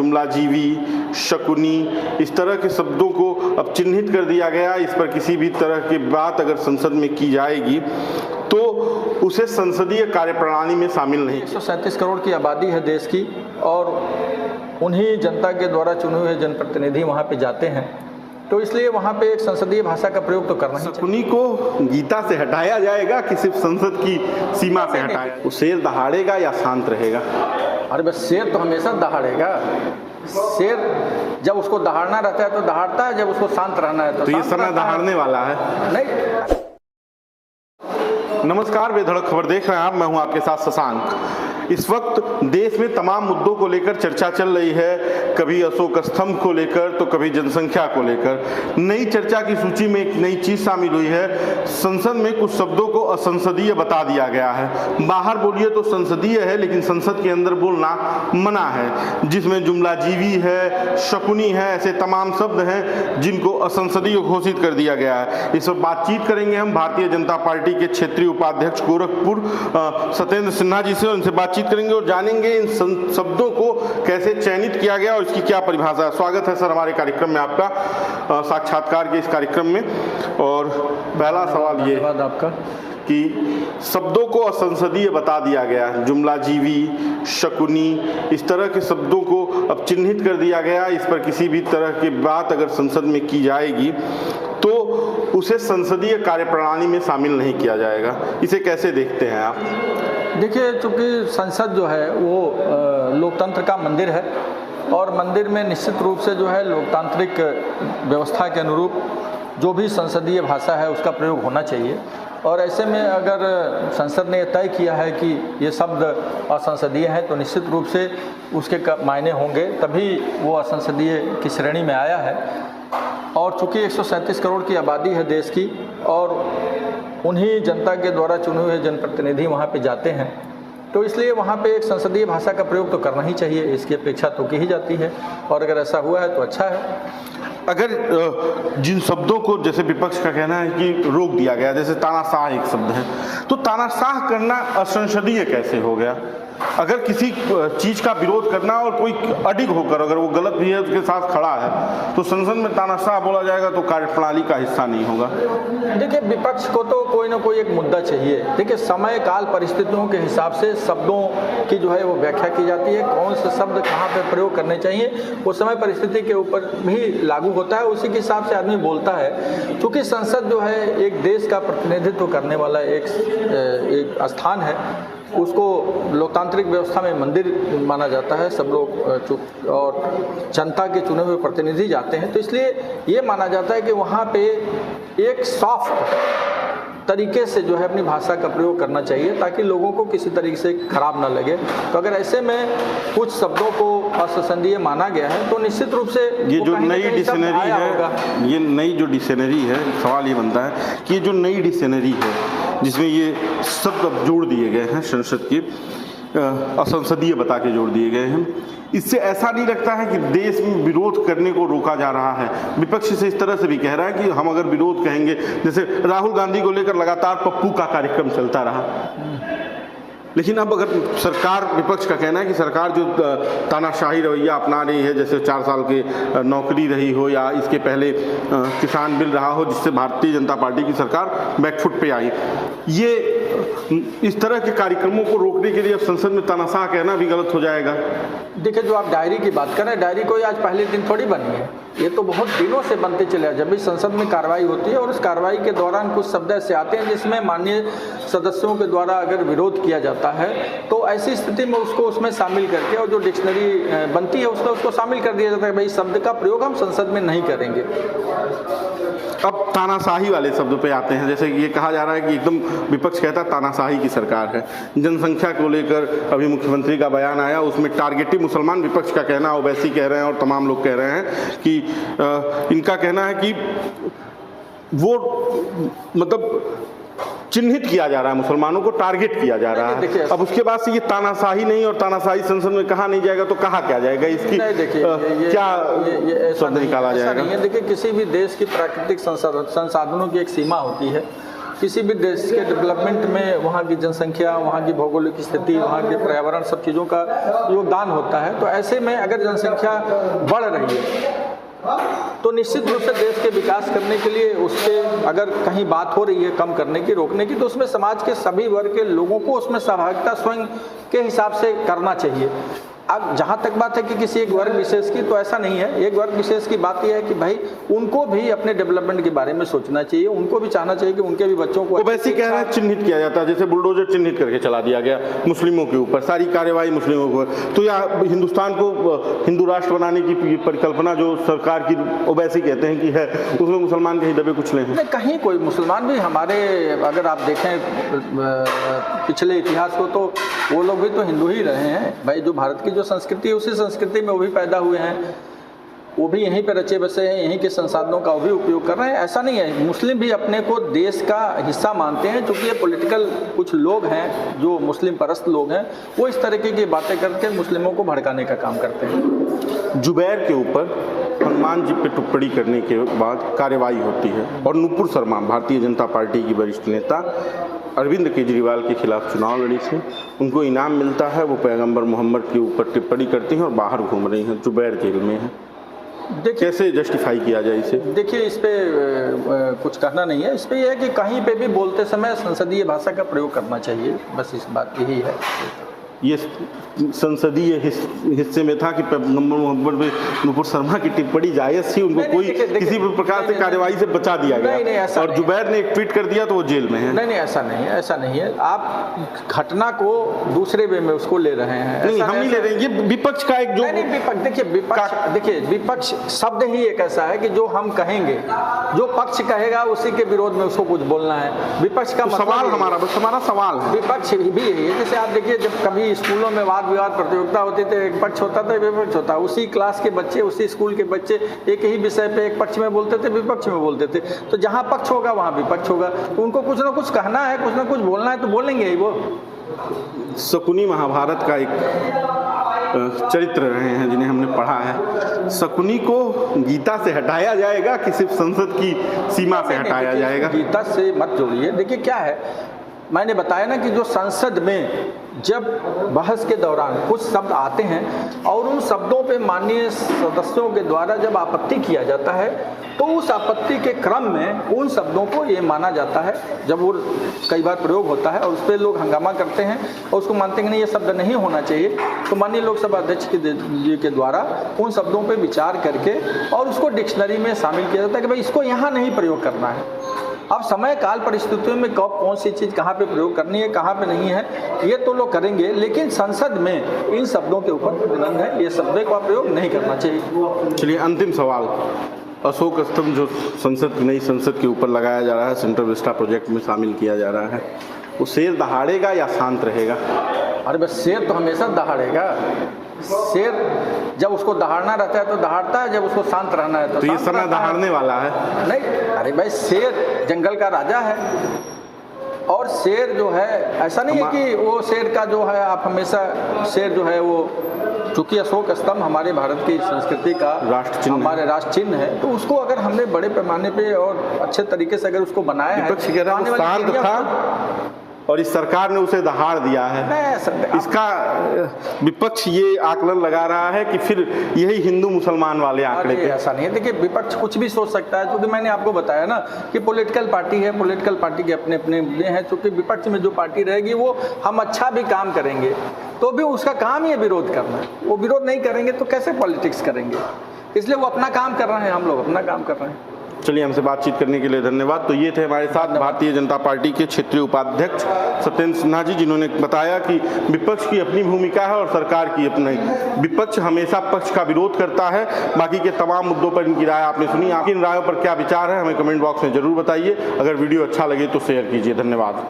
जुमलाजीवी, शकुनी, इस तरह के शब्दों को अब चिन्हित कर दिया गया। इस पर किसी भी तरह की बात अगर संसद में की जाएगी तो उसे संसदीय कार्यप्रणाली में शामिल नहीं। 137 करोड़ की आबादी है देश की, और उन्हीं जनता के द्वारा चुने हुए जनप्रतिनिधि वहाँ पे जाते हैं, तो इसलिए वहाँ पे एक संसदीय भाषा का प्रयोग तो करना ही चाहिए। शकुनी को गीता से हटाया जाएगा कि सिर्फ संसद की सीमा से हटाया? वो शेर दहाड़ेगा या शांत रहेगा? अरे बस शेर तो हमेशा दहाड़ेगा। शेर जब उसको दहाड़ना रहता है तो दहाड़ता है, जब उसको शांत रहना है तो ये समय दहाड़ने वाला है। नहीं। नमस्कार, बेधड़क खबर देख रहे हैं आप, मैं हूं आपके साथ शशांक। इस वक्त देश में तमाम मुद्दों को लेकर चर्चा चल रही है, कभी अशोक स्तंभ को लेकर तो कभी जनसंख्या को लेकर। नई चर्चा की सूची में एक नई चीज शामिल हुई है, संसद में कुछ शब्दों को असंसदीय बता दिया गया है। बाहर बोलिए तो संसदीय है, लेकिन संसद के अंदर बोलना मना है, जिसमें जुमलाजीवी है, शकुनी है, ऐसे तमाम शब्द हैं जिनको असंसदीय घोषित कर दिया गया है। इस पर बातचीत करेंगे हम भारतीय जनता पार्टी के क्षेत्रीय उपाध्यक्ष गोरखपुर सत्येंद्र सिन्हा जी से। उनसे बातचीत करेंगे और जानेंगे इन शब्दों को कैसे चयनित किया गया और इसकी क्या परिभाषा है। स्वागत है सर हमारे कार्यक्रम में आपका, साक्षात्कार के इस कार्यक्रम में। और पहला सवाल ये आपका कि शब्दों को असंसदीय बता दिया गया है, जुमलाजीवी, शकुनी, इस तरह के शब्दों को अब चिन्हित कर दिया गया। इस पर किसी भी तरह की बात अगर संसद में की जाएगी तो उसे संसदीय कार्यप्रणाली में शामिल नहीं किया जाएगा। इसे कैसे देखते हैं आप? देखिए, चूँकि संसद जो है वो लोकतंत्र का मंदिर है, और मंदिर में निश्चित रूप से जो है लोकतांत्रिक व्यवस्था के अनुरूप जो भी संसदीय भाषा है उसका प्रयोग होना चाहिए। और ऐसे में अगर संसद ने तय किया है कि ये शब्द असंसदीय है तो निश्चित रूप से उसके मायने होंगे, तभी वो असंसदीय की श्रेणी में आया है। और चूँकि 137 करोड़ की आबादी है देश की, और उन्हीं जनता के द्वारा चुने हुए जनप्रतिनिधि वहाँ पे जाते हैं, तो इसलिए वहाँ पे एक संसदीय भाषा का प्रयोग तो करना ही चाहिए। इसकी अपेक्षा तो की ही जाती है, और अगर ऐसा हुआ है तो अच्छा है। अगर जिन शब्दों को, जैसे विपक्ष का कहना है कि रोक दिया गया, जैसे तानाशाह एक शब्द है, तो तानाशाह करना असंसदीय कैसे हो गया? अगर किसी चीज का विरोध करना और कोई अडिग होकर अगर वो गलत भी है उसके साथ खड़ा है तो संसद में तानाशाह बोला जाएगा तो कार्यप्रणाली का हिस्सा नहीं होगा। देखिए, विपक्ष को तो कोई ना कोई एक मुद्दा चाहिए। देखिए, समय काल परिस्थितियों के हिसाब से शब्दों की जो है वो व्याख्या की जाती है, कौन से शब्द कहाँ पे प्रयोग करने चाहिए वो समय परिस्थिति के ऊपर भी लागू होता है, उसी के हिसाब से आदमी बोलता है। क्योंकि संसद जो है एक देश का प्रतिनिधित्व करने वाला एक स्थान है, उसको लोकतांत्रिक व्यवस्था में मंदिर माना जाता है। सब लोग और जनता के चुने हुए प्रतिनिधि जाते हैं, तो इसलिए ये माना जाता है कि वहाँ पे एक सॉफ्ट तरीके से जो है अपनी भाषा का प्रयोग करना चाहिए, ताकि लोगों को किसी तरीके से खराब ना लगे। तो अगर ऐसे में कुछ शब्दों को असंसदीय माना गया है तो निश्चित रूप से ये जो नई डिक्शनरी है, ये नई जो डिक्शनरी है, सवाल ये बनता है कि ये जो नई डिक्शनरी है जिसमें ये शब्द अब जोड़ दिए गए हैं, संसद की असंसदीय बता के जोड़ दिए गए हैं, इससे ऐसा नहीं लगता है कि देश में विरोध करने को रोका जा रहा है? विपक्ष से इस तरह से भी कह रहा है कि हम अगर विरोध कहेंगे, जैसे राहुल गांधी को लेकर लगातार पप्पू का कार्यक्रम चलता रहा, लेकिन अब अगर सरकार, विपक्ष का कहना है कि सरकार जो तानाशाही रवैया अपना रही है, जैसे 4 साल के नौकरी रही हो या इसके पहले किसान बिल रहा हो, जिससे भारतीय जनता पार्टी की सरकार बैकफुट पे आई, ये इस तरह के कार्यक्रमों को रोकने के लिए अब संसद में तानाशाह कहना भी गलत हो जाएगा। देखिए, जो आप डायरी की बात कर रहे हैं, डायरी कोई आज पहले दिन थोड़ी बनी है, ये तो बहुत दिनों से बनते चले हैं। जब भी संसद में कार्रवाई होती है और उस कार्रवाई के दौरान कुछ शब्द ऐसे आते हैं जिसमें माननीय सदस्यों के द्वारा अगर विरोध किया जाता है तो ऐसी स्थिति में उसको उसमें शामिल करके, और जो डिक्शनरी बनती है उसमें उसको शामिल कर दिया जाता है, भाई शब्द का प्रयोग हम संसद में नहीं करेंगे। अब तानाशाही वाले शब्दों पे आते हैं, जैसे ये कहा जा रहा है कि एकदम विपक्ष कहता है तानाशाही की सरकार है। जनसंख्या को लेकर अभी मुख्यमंत्री का बयान आया, उसमें टारगेटिव मुसलमान विपक्ष का कहना, ओवैसी कह रहे हैं और तमाम लोग कह रहे हैं कि इनका कहना है कि वो मतलब चिन्हित किया जा रहा है, मुसलमानों को टारगेट किया जा रहा है। अब उसके बाद से ये तानाशाही नहीं, और तानाशाही संसद में कहा नहीं जाएगा तो कहा क्या जाएगा? इसकी क्या शब्द निकाला जाएगा? देखिए, किसी भी देश की प्राकृतिक संसाधनों की एक सीमा होती है, किसी भी देश के डेवलपमेंट में वहाँ की जनसंख्या, वहाँ की भौगोलिक स्थिति, वहाँ के पर्यावरण, सब चीज़ों का योगदान होता है। तो ऐसे में अगर जनसंख्या बढ़ रही है तो निश्चित रूप से देश के विकास करने के लिए उसके अगर कहीं बात हो रही है कम करने की, रोकने की, तो उसमें समाज के सभी वर्ग के लोगों को उसमें सहभागिता स्वयं के हिसाब से करना चाहिए। अब जहाँ तक बात है कि किसी एक वर्ग विशेष की, तो ऐसा नहीं है। एक वर्ग विशेष की बात यह है कि भाई उनको भी अपने डेवलपमेंट के बारे में सोचना चाहिए, उनको भी चाहना चाहिए कि उनके भी बच्चों को वैसे कह रहे हैं चिन्हित किया जाता है, जैसे बुलडोजर चिन्हित करके चला दिया गया मुस्लिमों के ऊपर, सारी कार्यवाही मुस्लिमों के ऊपर। तो यह हिंदुस्तान को हिंदू राष्ट्र बनाने की परिकल्पना जो सरकार की ओवैसी कहते हैं कि है, उसमें मुसलमान कहीं दबे कुचले हैं? कहीं कोई मुसलमान भी हमारे, अगर आप देखें पिछले इतिहास को, तो वो लोग भी तो हिंदू ही रहे हैं भाई। जो भारत की जो संस्कृति है उसी संस्कृति में वो भी पैदा हुए हैं, वो भी यहीं पे रचे बसे हैं, यहीं के संसाधनों का वो भी उपयोग कर रहे हैं। ऐसा नहीं है, मुस्लिम भी अपने को देश का हिस्सा मानते हैं। क्योंकि ये पॉलिटिकल कुछ लोग हैं जो मुस्लिम परस्त लोग हैं, वो इस तरीके की बातें करके मुस्लिमों को भड़काने का काम करते हैं। जुबैर के ऊपर हनुमान जी पे टिप्पणी करने के बाद कार्रवाई होती है और नुपुर शर्मा भारतीय जनता पार्टी की वरिष्ठ नेता अरविंद केजरीवाल के खिलाफ चुनाव लड़ी थी, उनको इनाम मिलता है, वो पैगंबर मोहम्मद के ऊपर टिप्पणी करती हैं और बाहर घूम रही हैं, जुबैर जेल में है। कैसे जस्टिफाई किया जाए इसे? देखिए, इस पे कुछ कहना नहीं है। इस पे यह है कि कहीं पे भी बोलते समय संसदीय भाषा का प्रयोग करना चाहिए, बस इस बात यही है। ये संसदीय हिस्से में था कि पैगंबर मोहम्मद में नुपुर शर्मा की टिप्पणी जायज़ थी, उनको कोई किसी भी प्रकार से कार्यवाही से बचा दिया गया, और जुबैर ने एक ट्वीट कर दिया तो वो जेल में है। नहीं, ऐसा नहीं है, ऐसा नहीं है। आप घटना को दूसरे वे में उसको ले रहे हैं। नहीं, हम ही ले रहे हैं, ये विपक्ष का एक जो नहीं, देखिए विपक्ष शब्द ही एक ऐसा है कि जो हम कहेंगे, जो पक्ष कहेगा उसी के विरोध में उसको कुछ बोलना है। विपक्ष का सवाल हमारा सवाल है, विपक्ष भी यही है। जैसे आप देखिए, जब कभी स्कूलों में वाद विवाद प्रतियोगिता होती थी, एक पक्ष होता था, विपक्ष होता, उसी क्लास के बच्चे, उसी स्कूल के बच्चे एक ही विषय पे एक पक्ष में बोलते थे, विपक्ष में बोलते थे। तो जहाँ पक्ष होगा वहाँ विपक्ष होगा, तो उनको कुछ ना कुछ कहना है, कुछ ना कुछ बोलना है, तो बोलेंगे ही वो। शकुनी महाभारत का एक चरित्र रहे हैं जिन्हें हमने पढ़ा है। शकुनी को गीता से हटाया जाएगा कि सिर्फ संसद की सीमा से हटाया जाएगा? गीता से मत जोड़िए। देखिए क्या है, मैंने बताया ना कि जो संसद में जब बहस के दौरान कुछ शब्द आते हैं और उन शब्दों पे माननीय सदस्यों के द्वारा जब आपत्ति किया जाता है, तो उस आपत्ति के क्रम में उन शब्दों को ये माना जाता है, जब वो कई बार प्रयोग होता है और उस पर लोग हंगामा करते हैं और उसको मानते हैं कि नहीं ये शब्द नहीं होना चाहिए, तो माननीय लोकसभा अध्यक्ष जी के द्वारा उन शब्दों पर विचार करके और उसको डिक्शनरी में शामिल किया जाता है कि भाई इसको यहाँ नहीं प्रयोग करना है। अब समय काल परिस्थितियों में कब कौन सी चीज़ कहाँ पे प्रयोग करनी है, कहाँ पे नहीं है, ये तो लोग करेंगे, लेकिन संसद में इन शब्दों के ऊपर प्रतिबंध है, ये शब्दों का प्रयोग नहीं करना चाहिए। चलिए, अंतिम सवाल, अशोक स्तंभ जो नई संसद के ऊपर लगाया जा रहा है, सेंट्रल विस्टा प्रोजेक्ट में शामिल किया जा रहा है, वो शेर दहाड़ेगा या शांत रहेगा? अरे बस शेर तो हमेशा दहाड़ेगा। शेर जब उसको दहाड़ना रहता है तो दहाड़ता है, जब उसको शांत रहना है तो ये समय दहाड़ने वाला है। नहीं, अरे भाई शेर जंगल का राजा है, और शेर जो है ऐसा नहीं है कि वो शेर का जो है आप हमेशा, शेर जो है वो, चूंकि अशोक स्तंभ हमारे भारत की संस्कृति का हमारे राष्ट्र चिन्ह है, तो उसको अगर हमने बड़े पैमाने पे और अच्छे तरीके से अगर उसको बनाया है, शांत था और इस सरकार ने उसे दहाड़ दिया है। इसका विपक्ष ये आकलन लगा रहा है कि फिर यही हिंदू मुसलमान वाले आंकड़े पे। ऐसा नहीं है। देखिए, विपक्ष कुछ भी सोच सकता है, क्योंकि मैंने आपको बताया ना कि पॉलिटिकल पार्टी है, पॉलिटिकल पार्टी के अपने अपने मुद्दे हैं। चूंकि विपक्ष में जो पार्टी रहेगी वो हम अच्छा भी काम करेंगे तो भी उसका काम ही है विरोध करना, वो विरोध नहीं करेंगे तो कैसे पॉलिटिक्स करेंगे? इसलिए वो अपना काम कर रहे हैं, हम लोग अपना काम कर रहे हैं। चलिए, हमसे बातचीत करने के लिए धन्यवाद। तो ये थे हमारे साथ भारतीय जनता पार्टी के क्षेत्रीय उपाध्यक्ष सत्येंद्र सिन्हा जी, जिन्होंने बताया कि विपक्ष की अपनी भूमिका है और सरकार की अपनी। विपक्ष हमेशा पक्ष का विरोध करता है, बाकी के तमाम मुद्दों पर इनकी राय आपने सुनी। आपकी इन रायों पर क्या विचार है हमें कमेंट बॉक्स में जरूर बताइए। अगर वीडियो अच्छा लगे तो शेयर कीजिए। धन्यवाद।